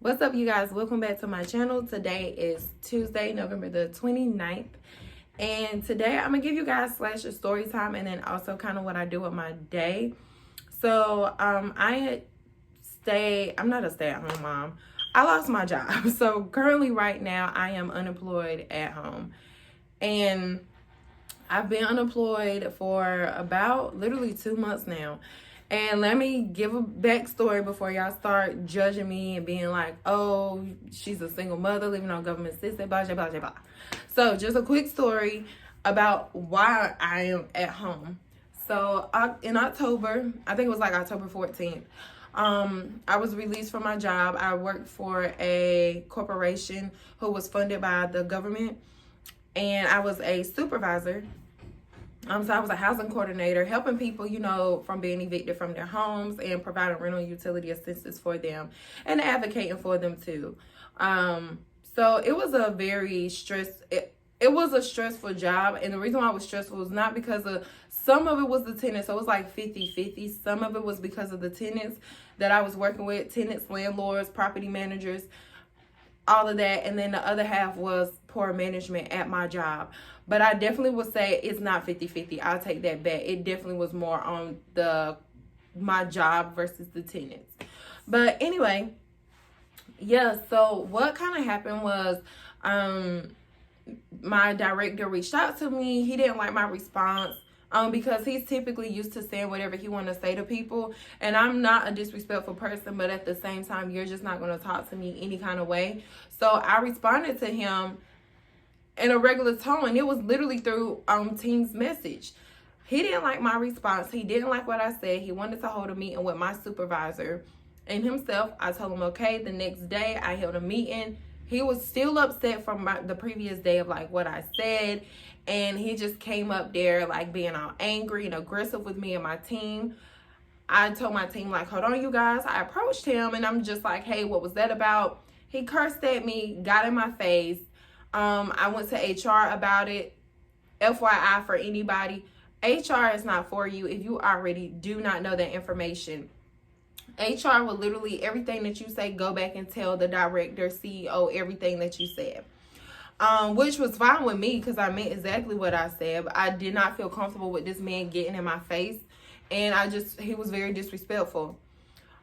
What's up, you guys? Welcome back to my channel. Today is Tuesday, November the 29th. And today I'm going to give you guys a story time and then also kind of what I do with my day. So I'm not a stay-at-home mom. I lost my job. So currently right now I am unemployed at home. And I've been unemployed for about literally 2 months now. And let me give a backstory before y'all start judging me and being like, oh, she's a single mother living on government assistance, blah, blah, blah, blah. So just a quick story about why I am at home. So in October, I think it was like October 14th, I was released from my job. I worked for a corporation who was funded by the government, and I was a supervisor. So I was a housing coordinator, helping people, from being evicted from their homes and providing rental utility assistance for them and advocating for them too. So it was a very it was a stressful job. And the reason why it was stressful was not because of, some of it was the tenants. So it was like 50-50. Some of it was because of the tenants that I was working with, tenants, landlords, property managers, all of that. And then the other half was poor management at my job. But I definitely would say it's not 50-50. I'll take that back. It definitely was more on my job versus the tenants. But anyway, yeah, so what kind of happened was my director reached out to me. He didn't like my response. Because he's typically used to saying whatever he want to say to people. And I'm not a disrespectful person, but at the same time, you're just not going to talk to me any kind of way. So I responded to him in a regular tone. It was literally through Teams message. He didn't like my response. He didn't like what I said. He wanted to hold a meeting with my supervisor and himself. I told him, okay. The next day, I held a meeting. He was still upset from the previous day of like what I said. And he just came up there like being all angry and aggressive with me and my team. I told my team like, hold on, you guys. I approached him and I'm just like, hey, what was that about? He cursed at me, got in my face. I went to HR about it. FYI for anybody, HR is not for you if you already do not know that information. HR will literally, everything that you say, go back and tell the director, CEO, everything that you said. Which was fine with me because I meant exactly what I said. But I did not feel comfortable with this man getting in my face. And he was very disrespectful.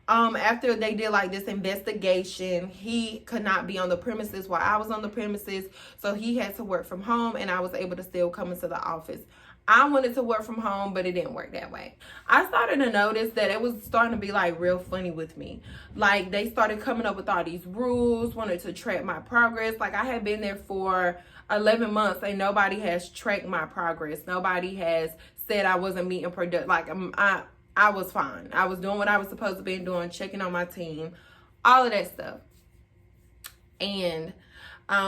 After they did like this investigation, he could not be on the premises while I was on the premises. So he had to work from home and I was able to still come into the office. I wanted to work from home, but it didn't work that way. I started to notice that it was starting to be like real funny with me. Like they started coming up with all these rules, wanted to track my progress. Like I had been there for 11 months and nobody has tracked my progress. Nobody has said I wasn't meeting product. Like I was fine. I was doing what I was supposed to be doing, checking on my team, all of that stuff. And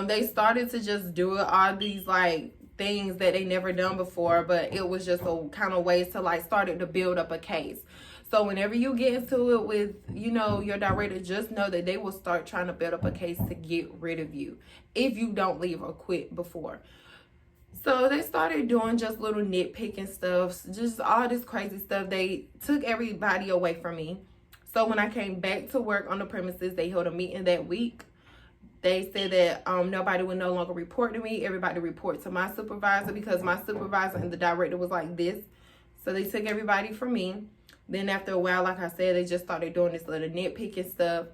they started to just do all these like things that they never done before, but it was just a kind of ways to like started to build up a case. So whenever you get into it with, your director, just know that they will start trying to build up a case to get rid of you if you don't leave or quit before. So they started doing just little nitpicking stuff, just all this crazy stuff. They took everybody away from me. So when I came back to work on the premises, they held a meeting that week. They said that nobody would no longer report to me. Everybody report to my supervisor because my supervisor and the director was like this. So they took everybody from me. Then after a while, like I said, they just started doing this little nitpicking stuff.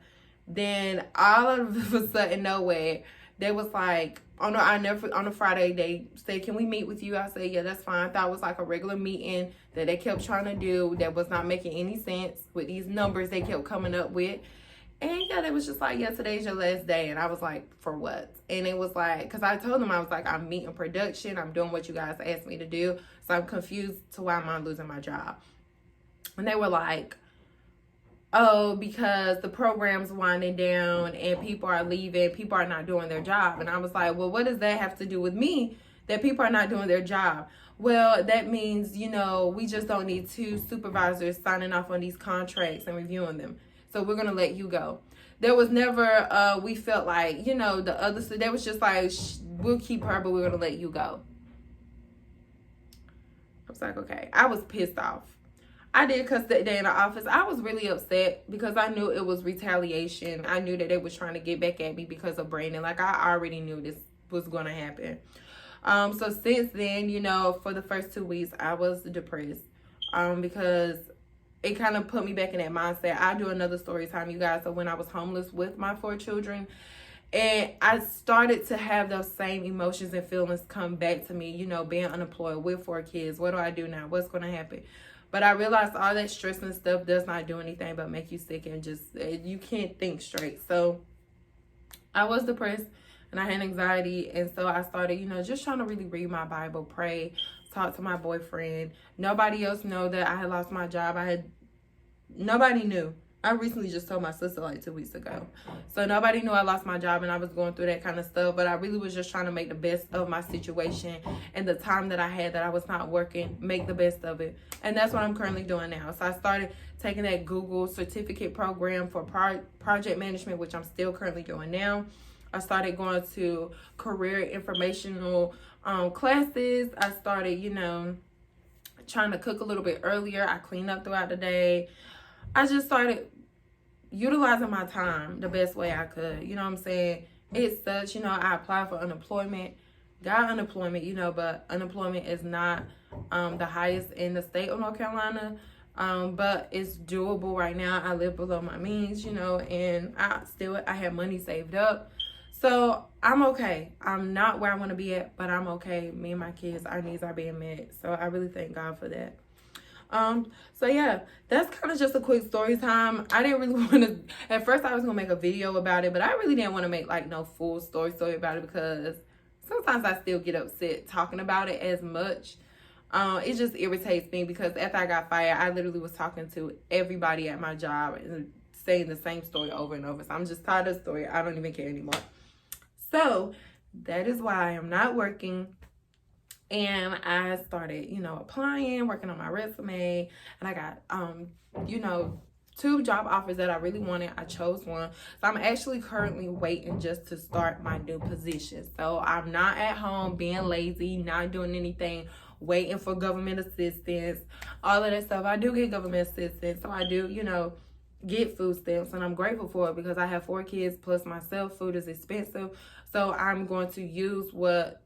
Then all of a sudden, nowhere, they was like, on a Friday, they said, can we meet with you? I said, yeah, that's fine. I thought it was like a regular meeting that they kept trying to do that was not making any sense with these numbers they kept coming up with. And yeah, they was just like, yeah, today's your last day. And I was like, for what? And it was like, because I told them, I was like, I'm meeting production. I'm doing what you guys asked me to do. So I'm confused to why am I losing my job. And they were like, oh, because the program's winding down and people are leaving. People are not doing their job. And I was like, well, what does that have to do with me that people are not doing their job? Well, that means, we just don't need 2 supervisors signing off on these contracts and reviewing them. So we're going to let you go. There was never, we felt like, the other, so they was just like, we'll keep her, but we're going to let you go. I was like, okay. I was pissed off. I did cuss that day in the office. I was really upset because I knew it was retaliation. I knew that they was trying to get back at me because of Brandon. Like, I already knew this was going to happen. So since then, you know, for the first 2 weeks, I was depressed because it kind of put me back in that mindset. I do another story time, you guys. So when I was homeless with my 4 children, and I started to have those same emotions and feelings come back to me, you know, being unemployed with 4 kids. What do I do now? What's going to happen? But I realized all that stress and stuff does not do anything but make you sick and just, you can't think straight. So I was depressed and I had anxiety. And so I started, you know, just trying to really read my Bible, pray, talk to my boyfriend. Nobody else know that I had lost my job. Nobody knew. I recently just told my sister like 2 weeks ago. So nobody knew I lost my job and I was going through that kind of stuff. But I really was just trying to make the best of my situation and the time that I had that I was not working, make the best of it. And that's what I'm currently doing now. So I started taking that Google certificate program for project management, which I'm still currently doing now. I started going to career informational classes. I started, you know, trying to cook a little bit earlier. I clean up throughout the day. I just started utilizing my time the best way I could. You know what I'm saying? It's such, you know, I applied for unemployment, got unemployment, you know, but unemployment is not the highest in the state of North Carolina. But it's doable right now. I live below my means, you know, and I have money saved up. So I'm okay. I'm not where I want to be at, but I'm okay. Me and my kids, our needs are being met. So I really thank God for that. So yeah, that's kind of just a quick story time. I didn't really want to, at first I was going to make a video about it, but I really didn't want to make like no full story about it because sometimes I still get upset talking about it as much. It just irritates me because after I got fired, I literally was talking to everybody at my job and saying the same story over and over. So I'm just tired of the story. I don't even care anymore. So that is why I am not working. And I started, you know, applying, working on my resume, and I got, you know, 2 job offers that I really wanted. I chose one. So I'm actually currently waiting just to start my new position. So I'm not at home being lazy, not doing anything, waiting for government assistance, all of that stuff. I do get government assistance. So I do, you know, get food stamps, and I'm grateful for it because I have 4 kids plus myself. Food is expensive. So I'm going to use what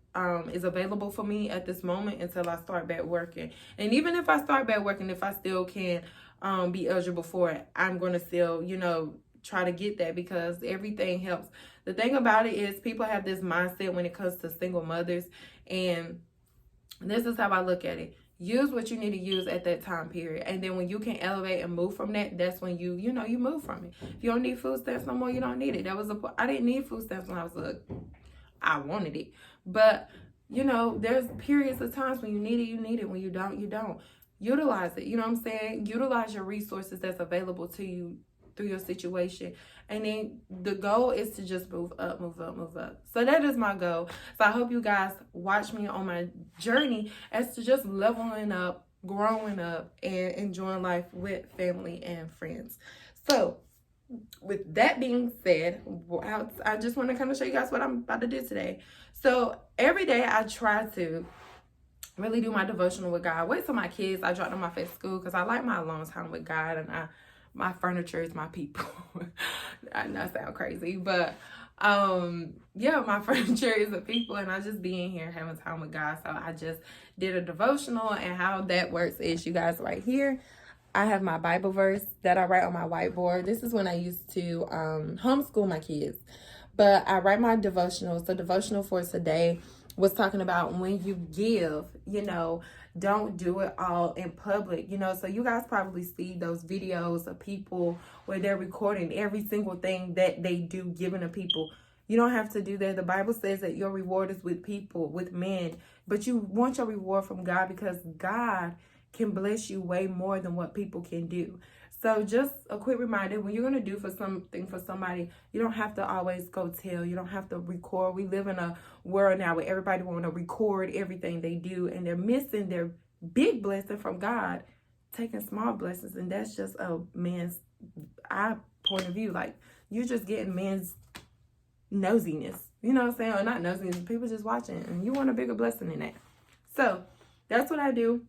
is available for me at this moment until I start back working. And even if I start back working, if I still can be eligible for it, I'm going to still, you know, try to get that because everything helps. The thing about it is people have this mindset when it comes to single mothers, and this is how I look at it. Use what you need to use at that time period. And then when you can elevate and move from that, that's when you move from it. If you don't need food stamps no more, you don't need it. I didn't need food stamps when I was I wanted it. But, you know, there's periods of times when you need it, you need it. When you don't, you don't. Utilize it. You know what I'm saying? Utilize your resources that's available to you through your situation. And then the goal is to just move up, move up, move up. So that is my goal. So I hope you guys watch me on my journey as to just leveling up, growing up, and enjoying life with family and friends. So with that being said, I just want to kind of show you guys what I'm about to do today. So every day I try to really do my devotional with God. Wait till my kids, I drop them off at school because I like my alone time with God, and my furniture is my people. I know I sound crazy, but yeah, my furniture is the people, and I just be in here having time with God. So I just did a devotional, and how that works is, you guys, right here I have my Bible verse that I write on my whiteboard. This is when I used to homeschool my kids. But I write my devotionals. The devotional for today was talking about when you give, you know, don't do it all in public, you know. So you guys probably see those videos of people where they're recording every single thing that they do, giving to people. You don't have to do that. The Bible says that your reward is with people, with men. But you want your reward from God because God can bless you way more than what people can do. So just a quick reminder, when you're going to do for something for somebody, you don't have to always go tell. You don't have to record. We live in a world now where everybody want to record everything they do, and they're missing their big blessing from God, taking small blessings. And that's just a man's point of view. Like, you're just getting men's nosiness. You know what I'm saying? Or not nosiness. People just watching, and you want a bigger blessing than that. So that's what I do.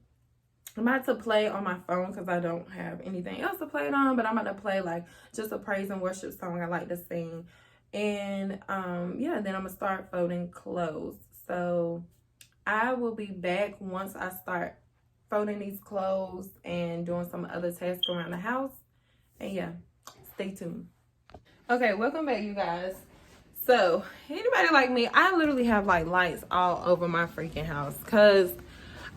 I'm about to play on my phone because I don't have anything else to play it on, but I'm about to play like just a praise and worship song I like to sing. And yeah, then I'm gonna start folding clothes. So I will be back once I start folding these clothes and doing some other tasks around the house. And yeah, stay tuned. Okay, welcome back, you guys. So anybody like me, I literally have like lights all over my freaking house because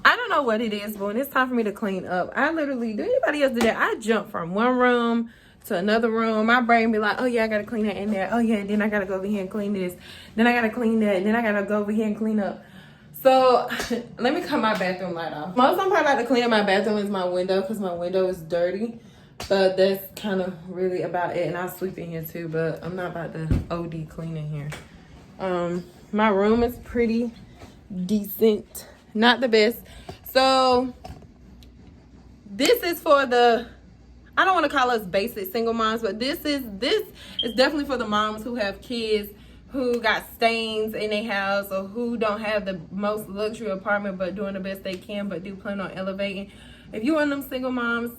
I don't know what it is, but when it's time for me to clean up, I literally, do anybody else do that? I jump from one room to another room. My brain be like, oh yeah, I gotta clean that in there. Oh yeah, then I gotta go over here and clean this. Then I gotta clean that. Then I gotta go over here and clean up. So let me cut my bathroom light off. Most I'm probably about to clean up my bathroom is my window because my window is dirty. But that's kind of really about it. And I'll sweep in here too, but I'm not about to OD clean in here. My room is pretty decent. Not the best. So this is for the, I don't want to call us basic single moms, but this is definitely for the moms who have kids who got stains in their house or who don't have the most luxury apartment but doing the best they can but do plan on elevating. If you one of them single moms,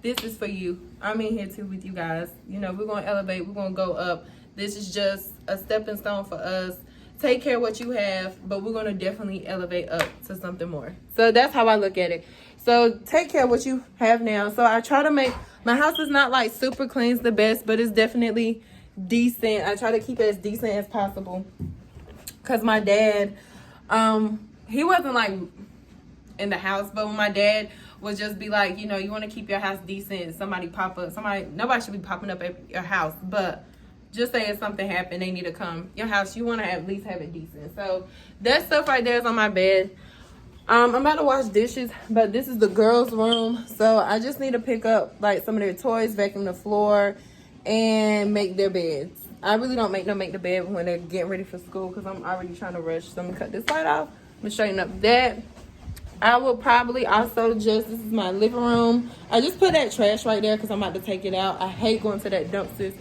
this is for you. I'm in here too with you guys. You know, we're going to elevate. We're going to go up. This is just a stepping stone for us. Take care of what you have, but we're going to definitely elevate up to something more. So that's how I look at it. So take care of what you have now. So I try to make, my house is not like super clean, it's the best, but it's definitely decent. I try to keep it as decent as possible. Because my dad, he wasn't like in the house, but when my dad would just be like, you know, you want to keep your house decent. Nobody should be popping up at your house, but just say if something happened, they need to come your house, you want to at least have it decent. So that stuff right there is on my bed. I'm about to wash dishes, but this is the girls' room. So I just need to pick up like some of their toys, vacuum the floor, and make their beds. I really don't make them make the bed when they're getting ready for school because I'm already trying to rush. So I'm gonna cut this light off. I'm gonna straighten up that. I will probably also this is my living room. I just put that trash right there because I'm about to take it out. I hate going to that dumpster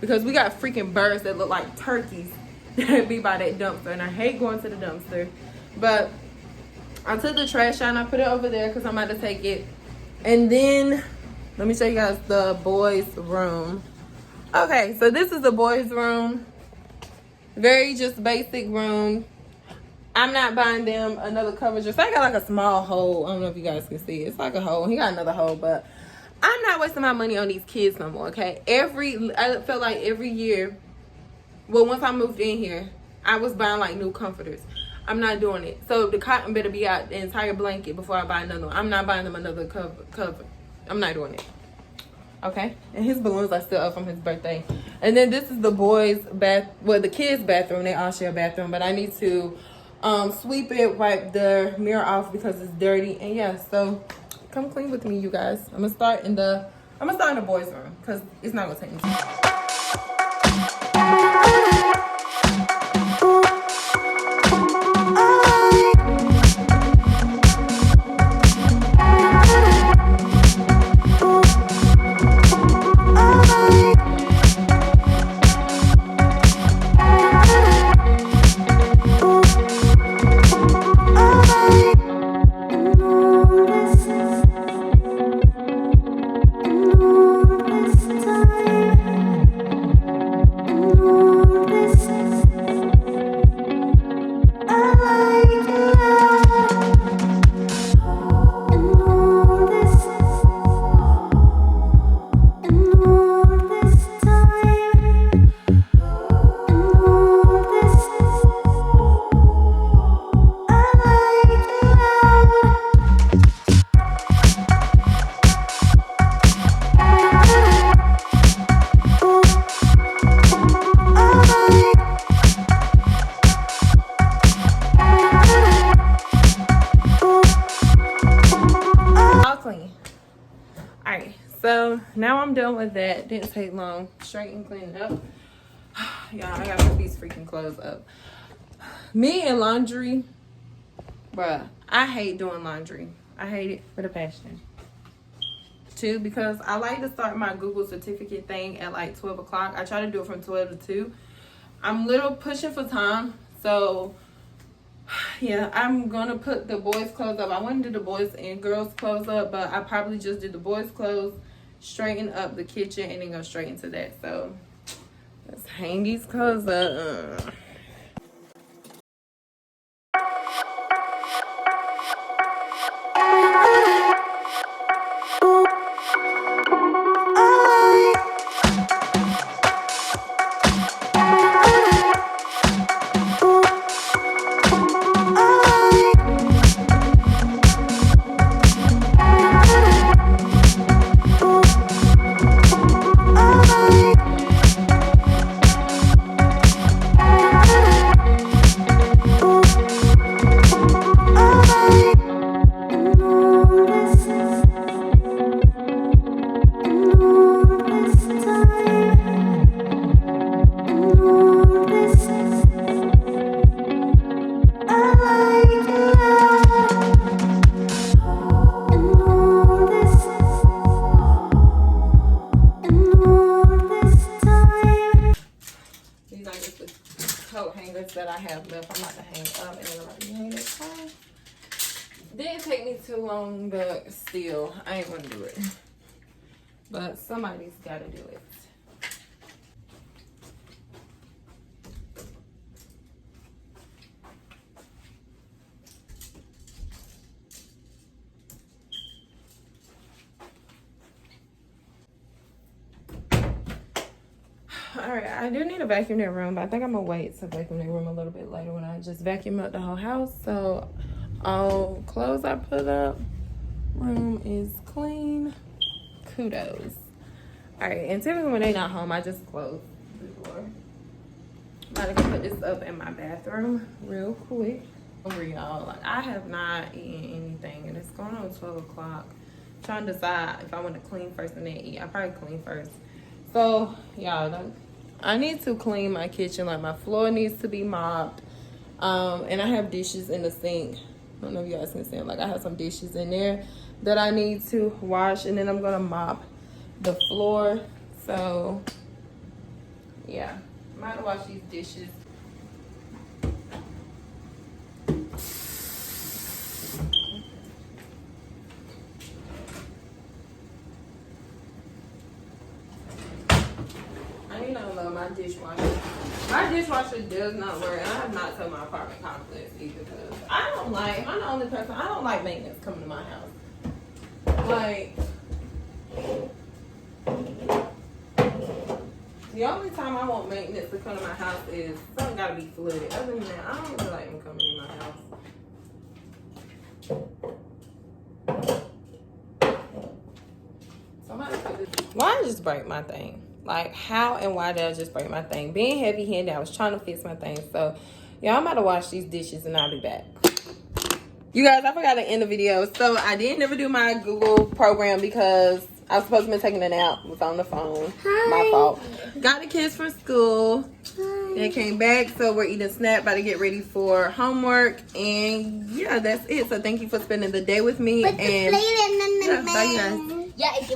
because we got freaking birds that look like turkeys that be by that dumpster, and I hate going to the dumpster. But I took the trash out and I put it over there because I'm about to take it. And then let me show you guys the boys' room. Okay, so this is the boys' room. Very just basic room. I'm not buying them another cover. Just I got like a small hole. I don't know if you guys can see it. It's like a hole. He got another hole, but I'm not wasting my money on these kids no more, okay? I felt like every year, well, once I moved in here, I was buying like new comforters. I'm not doing it. So the cotton better be out, the entire blanket, before I buy another one. I'm not buying them another cover. I'm not doing it. Okay? And his balloons are still up from his birthday. And then this is the boys' the kids' bathroom. They all share a bathroom, but I need to sweep it, wipe the mirror off because it's dirty. And yeah, so come clean with me, you guys. I'm gonna start in the boys' room because it's not gonna take me too long. So now I'm done with that. Didn't take long. Straight and clean it up. Y'all, I gotta put these freaking clothes up. Me and laundry, bruh, I hate doing laundry. I hate it with a passion. Too, because I like to start my Google certificate thing at like 12 o'clock. I try to do it from 12 to 2. I'm little pushing for time, so Yeah, I'm gonna put the boys' clothes up. I want to do the boys and girls' clothes up, but I probably just did the boys' clothes, straighten up the kitchen, and then go straight into that. So let's hang these clothes up. That I have left. I'm about to hang up and then I'm about to hang this up. Didn't take me too long, but still, I ain't gonna do it. But somebody's gotta do it. Alright, I do need to vacuum that room, but I think I'm gonna wait to vacuum that room a little bit later when I just vacuum up the whole house. So all clothes I put up, room is clean. Kudos. Alright, and typically when they're not home, I just close the door. I'm about to go put this up in my bathroom real quick. Hungry, y'all. Like, I have not eaten anything, and it's going on 12 o'clock. Trying to decide if I want to clean first and then eat. I probably clean first. So, y'all, I need to clean my kitchen. Like, my floor needs to be mopped. And I have dishes in the sink. I don't know if you guys can see them. Like, I have some dishes in there that I need to wash. And then I'm going to mop the floor. So, yeah. I'm going to wash these dishes. I need to love my dishwasher. My dishwasher does not work, and I have not told my apartment complex either because I'm the only person, I don't like maintenance coming to my house. Like, the only time I want maintenance to come to my house is something gotta be flooded. Other than that, I don't really like them coming in my house. Somebody put this. Why just break my thing? Like, how and why did I just break my thing? Being heavy-handed, I was trying to fix my thing. So, yeah, I'm about to wash these dishes and I'll be back. You guys, I forgot to end the video. So, I didn't ever do my Google program because I was supposed to be taking a nap. Was on the phone. Hi. My fault. Got the kids from school. Hi. They came back, so we're eating snack, about to get ready for homework. And, yeah, that's it. So, thank you for spending the day with me. And, yeah, bye, you guys. Yeah, if you